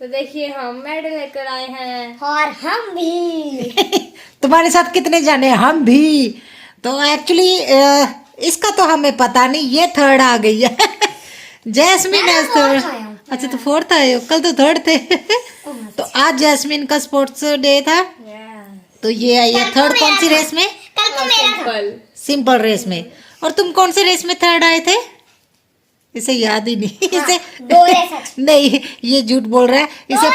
तो देखिए हम मेडल लेकर आए हैं। और हम भी। तुम्हारे साथ कितने जाने हैं? हम भी। तो एक्चुअली इसका तो हमें पता नहीं, ये थर्ड आ गई है। जैस्मिन मैं है तो थर्ड। fourth आया हूँ। अच्छा तो फोर्थ आए हो, कल तो थर्ड थे। तो आज जैस्मिन का स्पोर्ट्स डे था, तो ये आई है कल को थर्ड। कौन सी मेरा था। रेस में? कल को मेरा था। सिंपल। सिंपल रेस में। और तुम कौन सी रेस में थर्ड आए थे? इसे याद ही नहीं। हाँ, इसे दो रेस सच। नहीं, ये झूठ बोल रहा है। इसे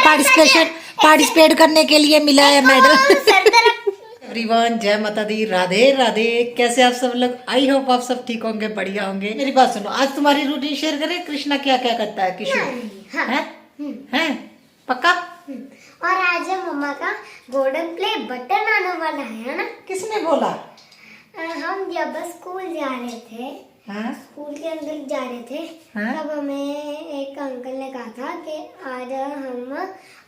पार्टिसिपेट करने के लिए मिला है मेडल। सर तरफ। एवरीवन, जय माता दी, राधे राधे। कैसे आप सब लोग? आई होप आप सब ठीक होंगे, बढ़िया होंगे। मेरी बात सुनो, आज तुम्हारी रूटीन शेयर करें। कृष्णा क्या क्या करता है? किशोर हाँ। हैं? पक्का? और आज मम्मा का गोल्डन प्ले बटन आने वाला है ना। किसने बोला? हम जब स्कूल जा रहे थे, हाँ? स्कूल के अंदर जा रहे थे, हाँ? तब हमें एक अंकल ने कहा था कि आज हम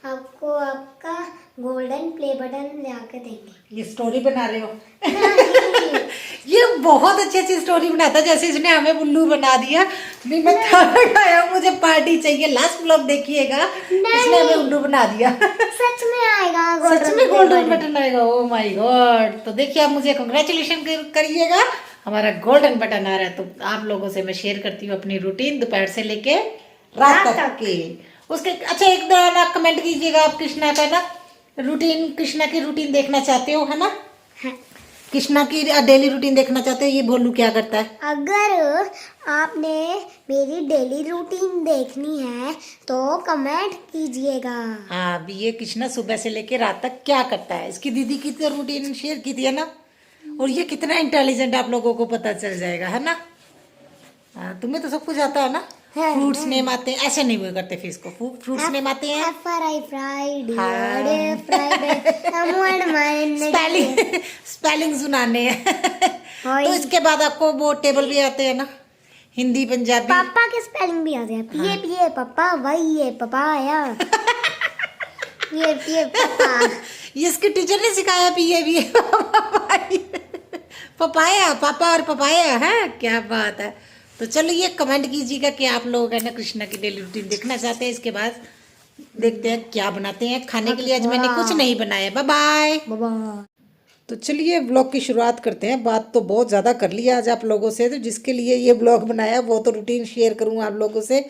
आपको आपका गोल्डन प्ले बटन लाके देंगे। ये स्टोरी बना रहे हो? ये बहुत अच्छी अच्छी स्टोरी बनाता है, जैसे इसने हमें उल्लू बना दिया। भी मैं थर्ड आया हूँ, मुझे पार्टी चाहिए। लास्ट ब्लॉग देखिएगा, इसने हमें उल्लू बना दिया। सच में आएगा सच में गोल्डन बटन आएगा? Oh my God. तो देखिए, आप मुझे कांग्रेचुलेशन करिएगा, हमारा गोल्डन बटन आ रहा है। तो आप लोगों से मैं शेयर करती हूँ अपनी रूटीन दोपहर से लेके रात तक की। उसके अच्छा एक कमेंट कीजिएगा आप कृष्णा का ना रूटीन, कृष्णा की रूटीन देखना चाहते हो, है ना? हाँ। कृष्णा की डेली रूटीन देखना चाहते हो? ये भोलू क्या करता है? अगर आपने मेरी डेली रूटीन देखनी है तो कमेंट कीजिएगा। हाँ, अभी ये कृष्णा सुबह से लेके रात तक क्या करता है, इसकी दीदी की तो रूटीन शेयर की थी, है ना? और ये कितना इंटेलिजेंट आप लोगों को पता चल जाएगा, है ना? हाँ, तुम्हें तो सब कुछ आता है ना? हाँ, फ्रूट्स नेम आते हैं, ऐसे नहीं वो करते फिश को। फ्रूट्स नेम आते हैं। स्पेलिंग सुनाने हैं। तो इसके बाद आपको वो टेबल भी आते हैं ना, हिंदी पंजाबी। पापा के स्पेलिंग भी आते हैं। पिए पिए पापा, वही ये पपाया। पिए पिए पापा। ये इसके टीचर ने सिखाया भी ये पपाया, पापा और पपाया है। क्या बात है। तो चलो ये कमेंट कीजिएगा कि आप लोग है ना कृष्णा की डेली रूटीन देखना चाहते हैं। इसके बाद देखते हैं क्या बनाते हैं खाने के लिए। आज मैंने कुछ नहीं बनाया। Bye bye. बाबा। तो चलिए व्लॉग की शुरुआत करते हैं। बात तो बहुत ज़्यादा कर लिया आज आप लोगों से, तो जिसके लिए ये व्लॉग बनाया वो तो रूटीन शेयर करूँ आप लोगों से।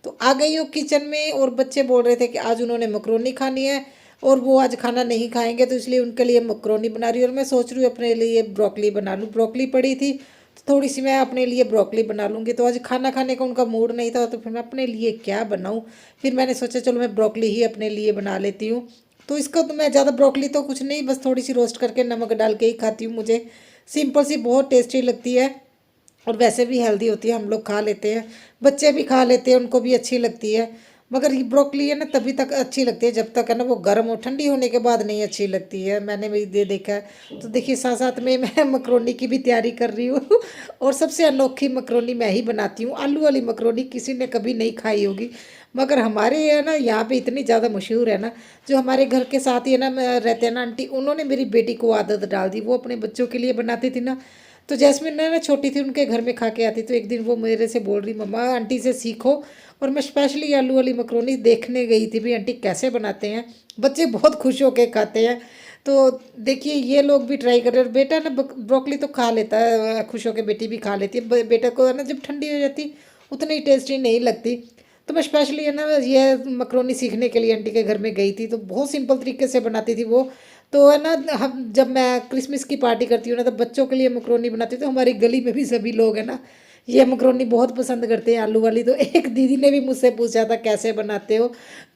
तो आ गई हूँ किचन में, और बच्चे बोल रहे थे कि आज उन्होंने मकरोनी खानी है और वो आज खाना नहीं खाएंगे, तो इसलिए उनके लिए मकरोनी बना रही हूँ। और मैं सोच रही हूँ अपने लिए ब्रोकली बना लूँ। ब्रोकली पड़ी थी तो थोड़ी सी मैं अपने लिए ब्रोकली बना लूँगी। तो आज खाना खाने का उनका मूड नहीं था, तो फिर मैं अपने लिए क्या बनाऊँ। फिर मैंने सोचा चलो मैं ब्रोकली ही अपने लिए बना लेती हूँ। तो इसको तो मैं ज़्यादा ब्रोकली तो कुछ नहीं, बस थोड़ी सी रोस्ट करके नमक डाल के ही खाती हूँ। मुझे सिंपल सी बहुत टेस्टी लगती है, और वैसे भी हेल्दी होती है, हम लोग खा लेते हैं, बच्चे भी खा लेते हैं, उनको भी अच्छी लगती है। मगर ये ब्रोकली है ना तभी तक अच्छी लगती है जब तक है ना वो गर्म और ठंडी होने के बाद नहीं अच्छी लगती है। मैंने भी ये देखा है। तो देखिए साथ साथ में मैं मकरोनी की भी तैयारी कर रही हूँ। और सबसे अनोखी मकरोनी मैं ही बनाती हूँ। आलू वाली मकरोनी किसी ने कभी नहीं खाई होगी, मगर हमारे है ना यहाँ पे इतनी ज़्यादा मशहूर है ना। जो हमारे घर के साथ ही है ना रहते हैं ना आंटी, उन्होंने मेरी बेटी को आदत डाल दी। वो अपने बच्चों के लिए बनाती थी ना, तो जैस्मिन ना छोटी थी, उनके घर में खा के आती। तो एक दिन वो मेरे से बोल रही मम्मा आंटी से सीखो। और मैं स्पेशली आलू वाली मकरोनी देखने गई थी भी आंटी कैसे बनाते हैं। बच्चे बहुत खुश होके खाते हैं। तो देखिए ये लोग भी ट्राई कर रहे हैं। बेटा ना ब्रोकली तो खा लेता है खुश होके, बेटी भी खा लेती है। बेटा को है ना जब ठंडी हो जाती उतनी टेस्टी नहीं लगती। तो मैं स्पेशली है ना ये मकरोनी सीखने के लिए आंटी के घर में गई थी। तो बहुत सिंपल तरीके से बनाती थी वो। तो है ना हम जब मैं क्रिसमस की पार्टी करती हूँ ना तो बच्चों के लिए मकरोनी बनाती हूँ। तो हमारी गली में भी सभी लोग है ना ये मकरोनी बहुत पसंद करते हैं, आलू वाली। तो एक दीदी ने भी मुझसे पूछा था कैसे बनाते हो,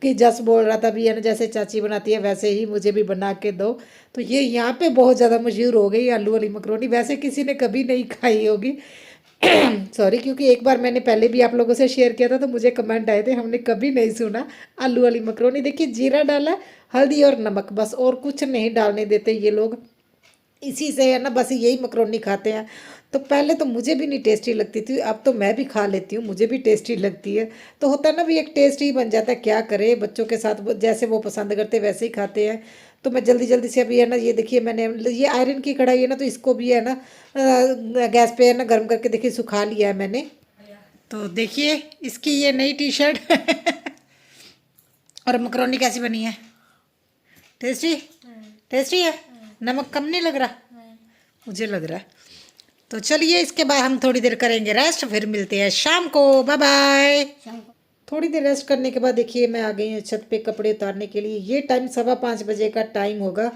कि जस बोल रहा था भी है ना जैसे चाची बनाती है वैसे ही मुझे भी बना के दो। तो ये यहाँ पे बहुत ज़्यादा मशहूर हो गई आलू वाली मकरोनी। वैसे किसी ने कभी नहीं खाई होगी। सॉरी, क्योंकि एक बार मैंने पहले भी आप लोगों से शेयर किया था तो मुझे कमेंट आए थे हमने कभी नहीं सुना आलू वाली मकरोनी। देखिए जीरा डाला, हल्दी और नमक, बस और कुछ नहीं डालने देते ये लोग। इसी से है ना बस यही मकरोनी खाते हैं। तो पहले तो मुझे भी नहीं टेस्टी लगती थी, अब तो मैं भी खा लेती हूँ, मुझे भी टेस्टी लगती है। तो होता है ना भी एक टेस्ट ही बन जाता है, क्या करे बच्चों के साथ जैसे वो पसंद करते वैसे ही खाते हैं। तो मैं जल्दी जल्दी से अभी है ना ये देखिए मैंने ये आयरन की कढ़ाई है ना, तो इसको भी है ना गैस पे है ना गर्म करके देखिए सुखा लिया है मैंने। तो देखिए इसकी ये नई टी शर्ट और मकरोनी कैसी बनी है? टेस्टी? टेस्टी है? नमक कम नहीं लग रहा? मुझे लग रहा है। तो चलिए इसके बाद हम थोड़ी देर करेंगे रेस्ट, फिर मिलते हैं शाम को। Bye bye. थोड़ी देर रेस्ट करने के बाद देखिए मैं आ गई हूँ छत पे कपड़े उतारने के लिए। ये टाइम 5:15 बजे का टाइम होगा।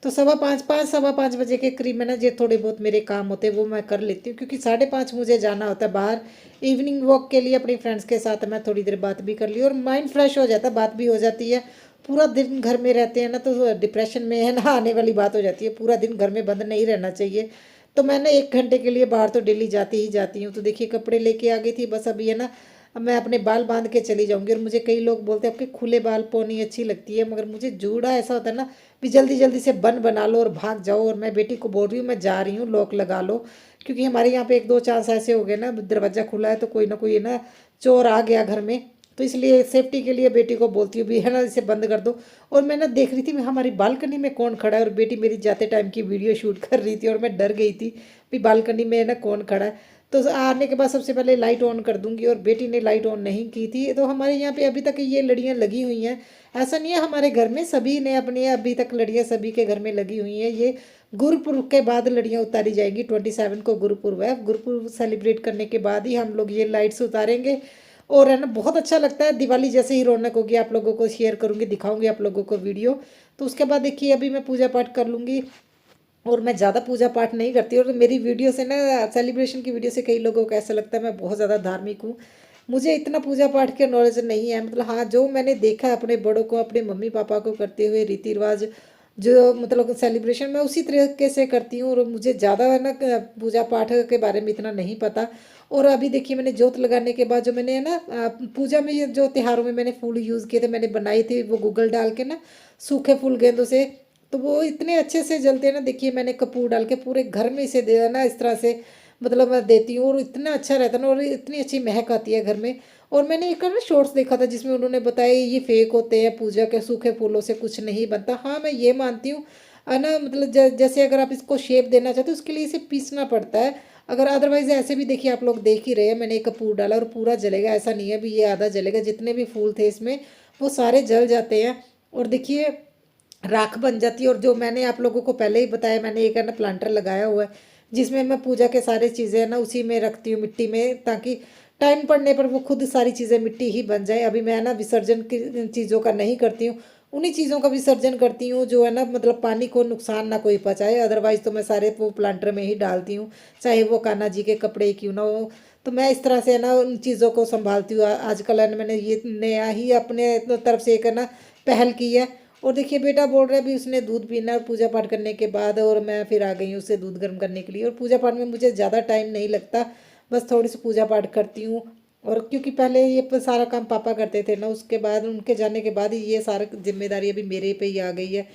तो 5:15 बजे के करीब में ना जो थोड़े बहुत मेरे काम होते हैं वो मैं कर लेती हूँ, क्योंकि 5:30 मुझे जाना होता है बाहर इवनिंग वॉक के लिए अपनी फ्रेंड्स के साथ। मैं थोड़ी देर बात भी कर ली और माइंड फ्रेश हो जाता है, बात भी हो जाती है। पूरा दिन घर में रहते हैं ना तो डिप्रेशन में है ना आने वाली बात हो जाती है। पूरा दिन घर में बंद नहीं रहना चाहिए। तो मैं ना 1 घंटे के लिए बाहर तो डेली जाती ही जाती हूँ। तो देखिए कपड़े लेके आ गई थी, बस अभी है ना अब मैं अपने बाल बांध के चली जाऊंगी। और मुझे कई लोग बोलते हैं आपके खुले बाल पोनी अच्छी लगती है, मगर मुझे जूड़ा ऐसा होता है ना भी जल्दी जल्दी से बन बना लो और भाग जाओ। और मैं बेटी को बोल रही हूँ मैं जा रही हूँ, लॉक लगा लो, क्योंकि हमारे यहाँ पे 1-2 चांस ऐसे हो गए ना दरवाज़ा खुला है तो कोई ना कोई ना चोर आ गया घर में। तो इसलिए सेफ्टी के लिए बेटी को बोलती हूँ भी है ना इसे बंद कर दो। और मैं ना देख रही थी मैं हमारी बालकनी में कौन खड़ा है, और बेटी मेरी जाते टाइम की वीडियो शूट कर रही थी और मैं डर गई थी भी बालकनी में है ना कौन खड़ा है। तो आने के बाद सबसे पहले लाइट ऑन कर दूंगी, और बेटी ने लाइट ऑन नहीं की थी। तो हमारे यहाँ पे अभी तक ये लड़ियाँ लगी हुई हैं। ऐसा नहीं है, हमारे घर में सभी ने अपने अभी तक लड़ियाँ सभी के घर में लगी हुई हैं। ये गुरुपुर के बाद लड़ियाँ उतारी जाएंगी। 27 को गुरुपुर है, गुरुपुर सेलिब्रेट करने के बाद ही हम लोग ये लाइट्स उतारेंगे। और है ना बहुत अच्छा लगता है, दिवाली जैसे ही रौनक होगी। आप लोगों को शेयर करूँगी, दिखाऊंगी आप लोगों को वीडियो। तो उसके बाद देखिए अभी मैं पूजा पाठ कर लूँगी। और मैं ज़्यादा पूजा पाठ नहीं करती, और मेरी वीडियो से ना सेलिब्रेशन की वीडियो से कई लोगों को ऐसा लगता है मैं बहुत ज़्यादा धार्मिक हूँ। मुझे इतना पूजा पाठ के नॉलेज नहीं है, मतलब हाँ जो मैंने देखा है अपने बड़ों को अपने मम्मी पापा को करते हुए रीति रिवाज जो मतलब सेलिब्रेशन मैं उसी तरीके से करती हूँ। और मुझे ज़्यादा है ना पूजा पाठ के बारे में इतना नहीं पता। और अभी देखिए मैंने जोत लगाने के बाद जो मैंने है ना पूजा में जो त्योहारों में मैंने फूल यूज़ किए थे मैंने बनाई थी वो गूगल डाल के ना सूखे फूल गेंदों से, तो वो इतने अच्छे से जलते हैं ना। देखिए मैंने कपूर डाल के पूरे घर में इसे दे ना इस तरह से मतलब मैं देती हूँ, और इतना अच्छा रहता है ना, और इतनी अच्छी महक आती है घर में। और मैंने एक ना शॉर्ट्स देखा था जिसमें उन्होंने बताया ये फेक होते हैं, पूजा के सूखे फूलों से कुछ नहीं बनता। हाँ मैं ये मानती हूँ है ना, मतलब जैसे अगर आप इसको शेप देना चाहते हो उसके लिए इसे पीसना पड़ता है। अगर अदरवाइज ऐसे भी देखिए आप लोग देख ही रहे हैं, मैंने एक कपूर डाला और पूरा जलेगा, ऐसा नहीं है भी ये आधा जलेगा। जितने भी फूल थे इसमें वो सारे जल जाते हैं। और देखिए राख बन जाती है। और जो मैंने आप लोगों को पहले ही बताया मैंने एक है ना प्लांटर लगाया हुआ है जिसमें मैं पूजा के सारे चीज़ें है ना उसी में रखती हूँ मिट्टी में, ताकि टाइम पड़ने पर वो खुद सारी चीज़ें मिट्टी ही बन जाए। अभी मैं है ना विसर्जन की चीज़ों का नहीं करती हूँ, उन्हीं चीज़ों का विसर्जन करती हूँ जो है ना मतलब पानी को नुकसान ना कोई पहुँचाए। अदरवाइज़ तो मैं सारे वो प्लांटर में ही डालती हूँ, चाहे वो कान्हा जी के कपड़े क्यों ना हो। तो मैं इस तरह से है ना उन चीज़ों को संभालती हूँ। आजकल है ना मैंने ये नया ही अपने तरफ से एक है ना पहल की है। और देखिए बेटा बोल रहा है भी उसने दूध पीना है पूजा पाठ करने के बाद, और मैं फिर आ गई हूँ उससे दूध गर्म करने के लिए। और पूजा पाठ में मुझे ज़्यादा टाइम नहीं लगता, बस थोड़ी सी पूजा पाठ करती हूँ। और क्योंकि पहले ये सारा काम पापा करते थे ना, उसके बाद उनके जाने के बाद ही ये सारा जिम्मेदारी अभी मेरे पे ही आ गई है।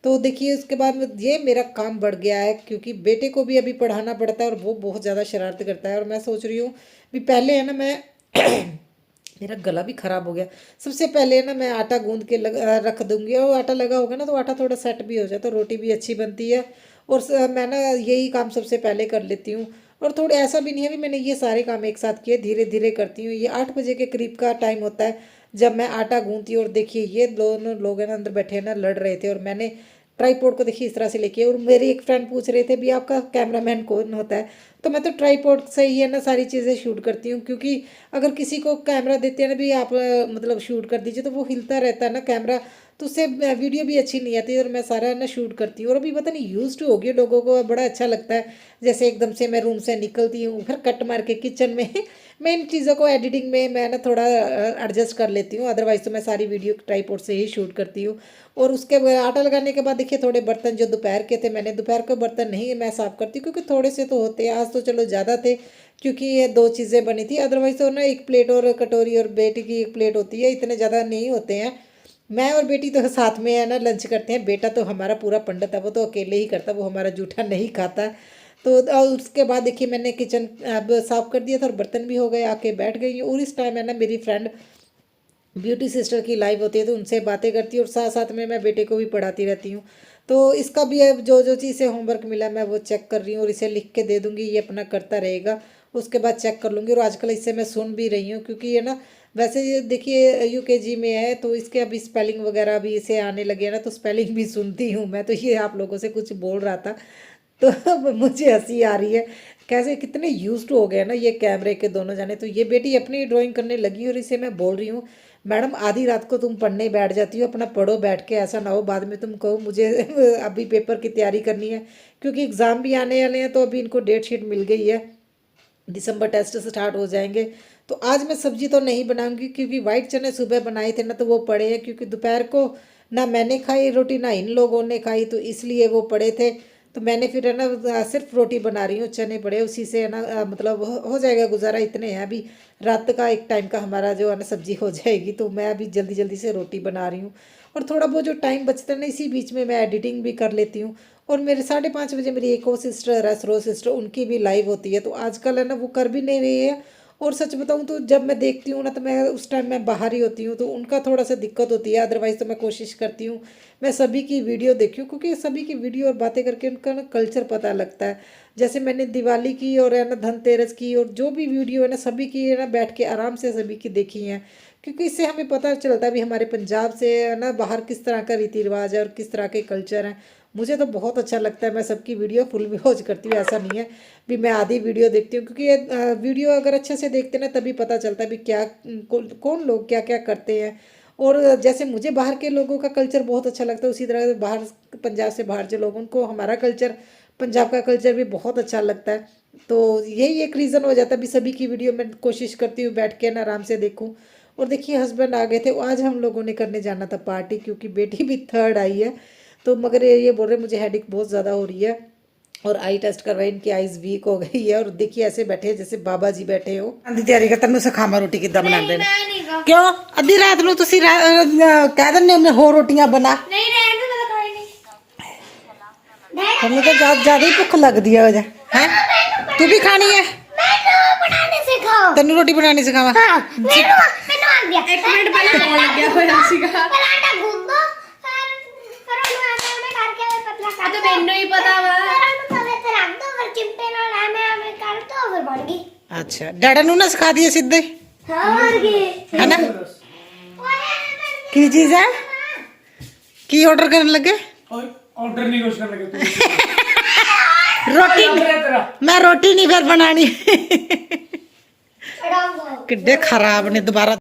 तो देखिए उसके बाद ये मेरा काम बढ़ गया है, क्योंकि बेटे को भी अभी पढ़ाना पड़ता है और वो बहुत ज़्यादा शरारत करता है। और मैं सोच रही हूँ भी पहले है ना मैं मेरा गला भी ख़राब हो गया। सबसे पहले ना मैं आटा गूंद के रख दूंगी, और आटा लगा होगा ना तो आटा थोड़ा सेट भी हो जाए तो रोटी भी अच्छी बनती है। और मैं ना यही काम सबसे पहले कर लेती हूँ। और थोड़े ऐसा भी नहीं है भी मैंने ये सारे काम एक साथ किए, धीरे धीरे करती हूँ। ये 8 बजे के करीब का टाइम होता है जब मैं आटा गूंथती हूँ। और देखिए ये दोनों लोग हैं ना अंदर बैठे हैं ना लड़ रहे थे, और मैंने ट्राईपोड को देखिए इस तरह से लेके। और मेरी एक फ्रेंड पूछ रहे थे भी आपका कैमरामैन कौन होता है, तो मैं तो ट्राईपोड से ही है ना सारी चीज़ें शूट करती हूँ। क्योंकि अगर किसी को कैमरा देते हैं ना भी आप मतलब शूट कर दीजिए तो वो हिलता रहता है ना कैमरा, तो उससे वीडियो भी अच्छी नहीं आती। और मैं सारा ना शूट करती हूँ। और अभी पता नहीं यूज टू हो गई लोगों को, बड़ा अच्छा लगता है जैसे एकदम से मैं रूम से निकलती हूँ फिर कट मार के किचन में मैं इन चीज़ों को एडिटिंग में मैं ना थोड़ा एडजस्ट कर लेती हूँ। अदरवाइज़ तो मैं सारी वीडियो ट्राईपोड से ही शूट करती हूँ। और उसके बाद आटा लगाने के बाद देखिए थोड़े बर्तन जो दोपहर के थे, मैंने दोपहर के बर्तन नहीं मैं साफ़ करती क्योंकि थोड़े से तो होते हैं। आज तो चलो ज़्यादा थे क्योंकि ये 2 चीज़ें बनी थी, अदरवाइज़ तो ना एक प्लेट और कटोरी और बेटी की एक प्लेट होती है, इतने ज़्यादा नहीं होते हैं। मैं और बेटी तो साथ में है ना लंच करते हैं। बेटा तो हमारा पूरा पंडित है, वो तो अकेले ही करता, वो हमारा जूठा नहीं खाता। तो उसके बाद देखिए मैंने किचन अब साफ़ कर दिया था और बर्तन भी हो गए, आके बैठ गई हूँ। और इस टाइम है ना मेरी फ्रेंड ब्यूटी सिस्टर की लाइव होती है तो उनसे बातें करती हूँ, और साथ साथ में मैं बेटे को भी पढ़ाती रहती हूँ। तो इसका भी अब जो जो चीज़ से होमवर्क मिला मैं वो चेक कर रही हूँ, और इसे लिख के दे दूँगी, ये अपना करता रहेगा। उसके बाद चेक कर लूँगी। और आजकल इससे मैं सुन भी रही हूँ क्योंकि ये ना वैसे ये देखिए यूकेजी में है तो इसके अभी स्पेलिंग वगैरह भी इसे आने लगे हैं ना, तो स्पेलिंग भी सुनती हूँ मैं। तो ये आप लोगों से कुछ बोल रहा था तो अब मुझे हंसी आ रही है, कैसे कितने यूज्ड हो गए ना ये कैमरे के दोनों जाने। तो ये बेटी अपनी ड्राइंग करने लगी और इसे मैं बोल रही हूँ, मैडम आधी रात को तुम पढ़ने बैठ जाती हो, अपना पढ़ो बैठ के, ऐसा ना हो बाद में तुम कहो मुझे अभी पेपर की तैयारी करनी है, क्योंकि एग्ज़ाम भी आने वाले हैं। तो अभी इनको डेट शीट मिल गई है, दिसंबर टेस्ट स्टार्ट हो जाएंगे। तो आज मैं सब्जी तो नहीं बनाऊंगी, क्योंकि वाइट चने सुबह बनाए थे ना तो वो पड़े हैं, क्योंकि दोपहर को ना मैंने खाई रोटी ना इन लोगों ने खाई, तो इसलिए वो पड़े थे। तो मैंने फिर है ना सिर्फ रोटी बना रही हूँ, चने पड़े उसी से है ना मतलब हो जाएगा गुजारा। इतने हैं अभी, रात का एक टाइम का हमारा जो है ना सब्जी हो जाएगी। तो मैं अभी जल्दी जल्दी से रोटी बना रही हूँ, और थोड़ा बहुत जो टाइम बचता है ना इसी बीच में मैं एडिटिंग भी कर लेती हूँ। और मेरे 5:30 बजे मेरी एक और सिस्टर है सरो सिस्टर, उनकी भी लाइव होती है। तो आजकल है ना वो कर भी नहीं रही है। और सच बताऊँ तो जब मैं देखती हूँ ना तो मैं उस टाइम मैं बाहर ही होती हूँ, तो उनका थोड़ा सा दिक्कत होती है। अदरवाइज़ तो मैं कोशिश करती हूँ मैं सभी की वीडियो देखूँ, क्योंकि सभी की वीडियो और बातें करके उनका ना कल्चर पता लगता है। जैसे मैंने दिवाली की और है ना धनतेरस की और जो भी वीडियो है ना सभी की है ना बैठ के आराम से सभी की देखी हैं, क्योंकि इससे हमें पता चलता है भी हमारे पंजाब से है ना बाहर किस तरह का रीति रिवाज है और किस तरह के कल्चर हैं। मुझे तो बहुत अच्छा लगता है, मैं सबकी वीडियो फुल वॉच करती हूँ, ऐसा नहीं है भी मैं आधी वीडियो देखती हूँ, क्योंकि ये वीडियो अगर अच्छे से देखते ना तभी पता चलता है भी क्या कौन लोग क्या क्या करते हैं। और जैसे मुझे बाहर के लोगों का कल्चर बहुत अच्छा लगता है, उसी तरह बाहर पंजाब से बाहर जो लोग उनको हमारा कल्चर पंजाब का कल्चर भी बहुत अच्छा लगता है। तो यही एक रीज़न हो जाता है भी सभी की वीडियो मैं कोशिश करती हूँ बैठ के ना आराम से देखूँ। और देखिए हस्बैंड आ गए थे, आज हम लोगों ने करने जाना था पार्टी, क्योंकि बेटी भी थर्ड आई है। तो मगर ये बोल रहे मुझे हेडेक बहुत ज़्यादा हो रही है, और आई टेस्ट करवाई, इनकी आईज वीक हो गई है। और देखिए ऐसे बैठे हैं जैसे बाबा जी बैठे हो। आंधी तैयारी कर तैनू सिखावा रोटी किद्दां बनांदे ने। क्यों अद्धी रात नूं तुसीं कह दिंदे हो हो रोटियां बना। नहीं रहने दो, मैं तो खाई नहीं। हमें तो ज्यादा ही भुख लगदी है वजह हैं। तू भी खानी है, बनाने सिखाओ। तेनू रोटी बनानी सिखावा। हाँ, मैंने आ गया। एक मिनट पहले फोन लग गया होया सीगा। पराठा घूम दो, फिर ਉਹਨੂੰ ਆਟਾ में करके पतला आ कर तो दो। मैनू ही पता वा। फिर ਉਹਨੂੰ तवे ਤੇ ਰੱਖ ਦੋ, ਫਿਰ चिमटे ਨਾਲ ਐਵੇਂ ਕਰ ਦੋ, ਫਿਰ ਬਣ ਗਈ। अच्छा डैडा नू ना सिखा दिए सीधे हाँ, बन गई। है ना। की चीज है की ऑर्डर करने लगे। ऑर्डर नहीं कुछ करने लगे तू। रोटी तेरा मैं रोटी नहीं फिर बनानी चढ़ाऊंगा। किड्डे खराब ने दोबारा।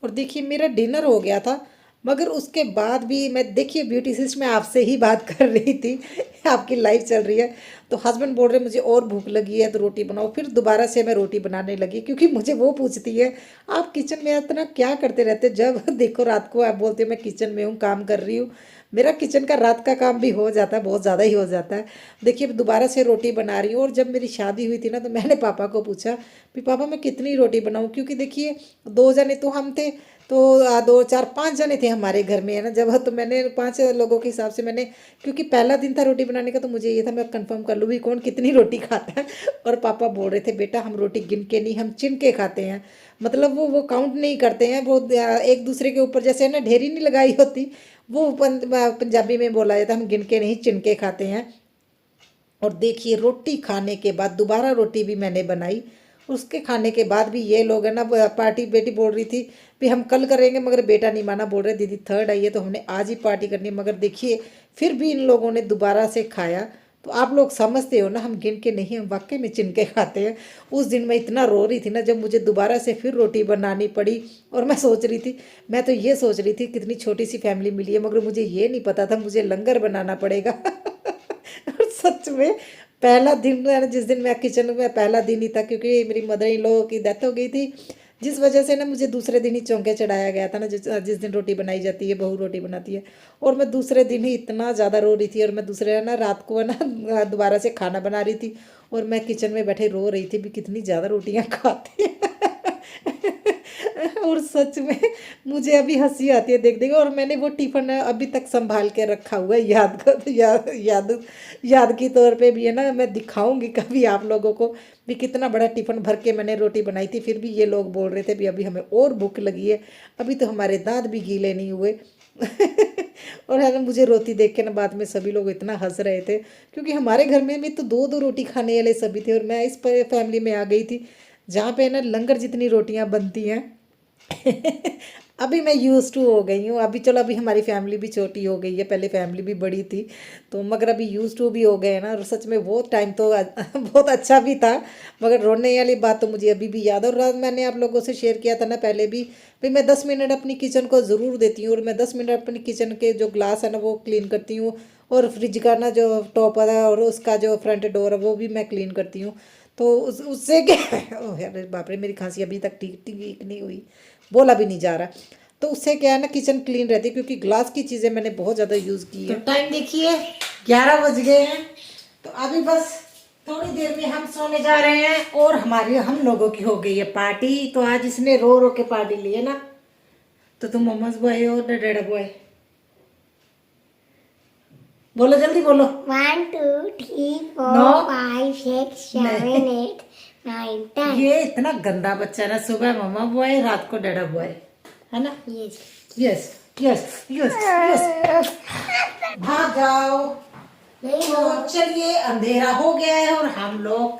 और देखिए मेरा डिनर हो गया था, मगर उसके बाद भी मैं देखिए ब्यूटी सिस्ट में आपसे ही बात कर रही थी आपकी लाइव चल रही है। तो हस्बैंड बोल रहे मुझे और भूख लगी है तो रोटी बनाओ, फिर दोबारा से मैं रोटी बनाने लगी, क्योंकि मुझे वो पूछती है आप किचन में इतना क्या करते रहते, जब देखो रात को आप बोलते हो मैं किचन में हूँ काम कर रही हूँ। मेरा किचन का रात का काम भी हो जाता है, बहुत ज़्यादा ही हो जाता है। देखिए दोबारा से रोटी बना रही हूँ। और जब मेरी शादी हुई थी ना तो मैंने पापा को पूछा कि पापा मैं कितनी रोटी बनाऊँ, क्योंकि देखिए 2 जने तो हम थे, तो 2 4 5 जने थे हमारे घर में है ना जब। तो मैंने 5 लोगों के हिसाब से मैंने, क्योंकि पहला दिन था रोटी बनाने का, तो मुझे ये था मैं कंफर्म कर लूँ भी कौन कितनी रोटी खाता है। और पापा बोल रहे थे बेटा हम रोटी गिन के नहीं, हम चिन के खाते हैं, मतलब वो काउंट नहीं करते हैं, वो एक दूसरे के ऊपर जैसे है ना ढेरी नहीं लगाई होती, वो पंजाबी में बोला जाता है, हम गिन के नहीं चिन के खाते हैं। और देखिए रोटी खाने के बाद दोबारा रोटी भी मैंने बनाई, उसके खाने के बाद भी ये लोग है ना पार्टी, बेटी बोल रही थी भी हम कल करेंगे, मगर बेटा नहीं माना, बोल रहे दीदी थर्ड आई है तो हमने आज ही पार्टी करनी है। मगर देखिए फिर भी इन लोगों ने दोबारा से खाया। तो आप लोग समझते हो ना हम गिन के नहीं, हम वाकई में चिन के खाते हैं। उस दिन मैं इतना रो रही थी ना जब मुझे दोबारा से फिर रोटी बनानी पड़ी। और मैं सोच रही थी, मैं तो ये सोच रही थी कितनी छोटी सी फैमिली मिली है, मगर मुझे ये नहीं पता था मुझे लंगर बनाना पड़ेगा और सच में पहला दिन है ना, जिस दिन मैं किचन में पहला दिन ही था, क्योंकि मेरी मदर इन लोगों की डेथ हो गई थी, जिस वजह से ना मुझे दूसरे दिन ही चौंके चढ़ाया गया था ना, जिस दिन रोटी बनाई जाती है बहू रोटी बनाती है। और मैं दूसरे दिन ही इतना ज़्यादा रो रही थी, और मैं दूसरे है ना रात को है ना दोबारा से खाना बना रही थी, और मैं किचन में बैठे रो रही थी भी कितनी ज़्यादा रोटियाँ खाते हैं और सच में मुझे अभी हंसी आती है देख देख। और मैंने वो टिफ़िन अभी तक संभाल के रखा हुआ है, याद की तौर पे भी है ना, मैं दिखाऊंगी कभी आप लोगों को भी कितना बड़ा टिफ़िन भर के मैंने रोटी बनाई थी। फिर भी ये लोग बोल रहे थे भी अभी हमें और भूख लगी है, अभी तो हमारे दांत भी गीले नहीं हुए और है ना मुझे रोटी देख के ना बाद में सभी लोग इतना हंस रहे थे, क्योंकि हमारे घर में भी तो 2-2 रोटी खाने वाले सभी थे। और मैं इस फैमिली में आ गई थी जहाँ पे ना लंगर जितनी रोटियाँ बनती हैं अभी मैं यूज टू हो गई हूँ। अभी चलो, अभी हमारी फैमिली भी छोटी हो गई है, पहले फैमिली भी बड़ी थी तो, मगर अभी यूज टू भी हो गए हैं ना। और सच में वो टाइम तो बहुत अच्छा भी था, मगर रोने वाली बात तो मुझे अभी भी याद है। और मैंने आप लोगों से शेयर किया था ना पहले भी, भाई मैं 10 मिनट अपनी किचन को ज़रूर देती हूँ, और मैं 10 मिनट अपनी किचन के जो ग्लास है ना वो क्लीन करती हूँ, और फ्रिज का ना जो टॉप है और उसका जो फ्रंट डोर है वो भी मैं क्लीन करती हूँ। तो उससे क्या ओह यार बाप रे, मेरी खांसी अभी तक ठीक ठीक नहीं हुई, बोला भी नहीं जा रहा। तो उससे क्या है ना, किचन क्लीन रहती है, क्योंकि ग्लास की चीज़ें मैंने बहुत ज़्यादा यूज़ की है। तो टाइम देखिए 11 बज गए हैं, तो अभी बस थोड़ी देर में हम सोने जा रहे हैं। और हमारी हम लोगों की हो गई है पार्टी। तो आज इसने रो रो के पार्टी ली है ना, तो तुम मोमोज बॉय हो ना डैडा बॉय? बोलो जल्दी बोलो। 1 2 3 4 No. 5 6 7 8 9 10। ये इतना गंदा बच्चा है ना, सुबह मम्मा बॉय रात को डैडा बॉय, है ना? Yes yes yes yes yes, भाग जाओ। नहीं तो चलिए अंधेरा हो गया है और हम लोग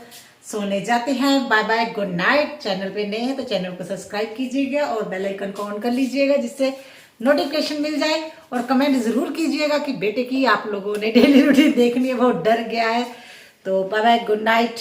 सोने जाते हैं। Bye bye, good night. Channel पे नए हैं तो चैनल को सब्सक्राइब कीजिएगा और बेल आइकन को ऑन कर लीजिएगा, जिससे नोटिफिकेशन मिल जाए। और कमेंट जरूर कीजिएगा कि बेटे की आप लोगों ने डेली रूटीन देखनी है, बहुत डर गया है। तो बाय बाय, गुड नाइट।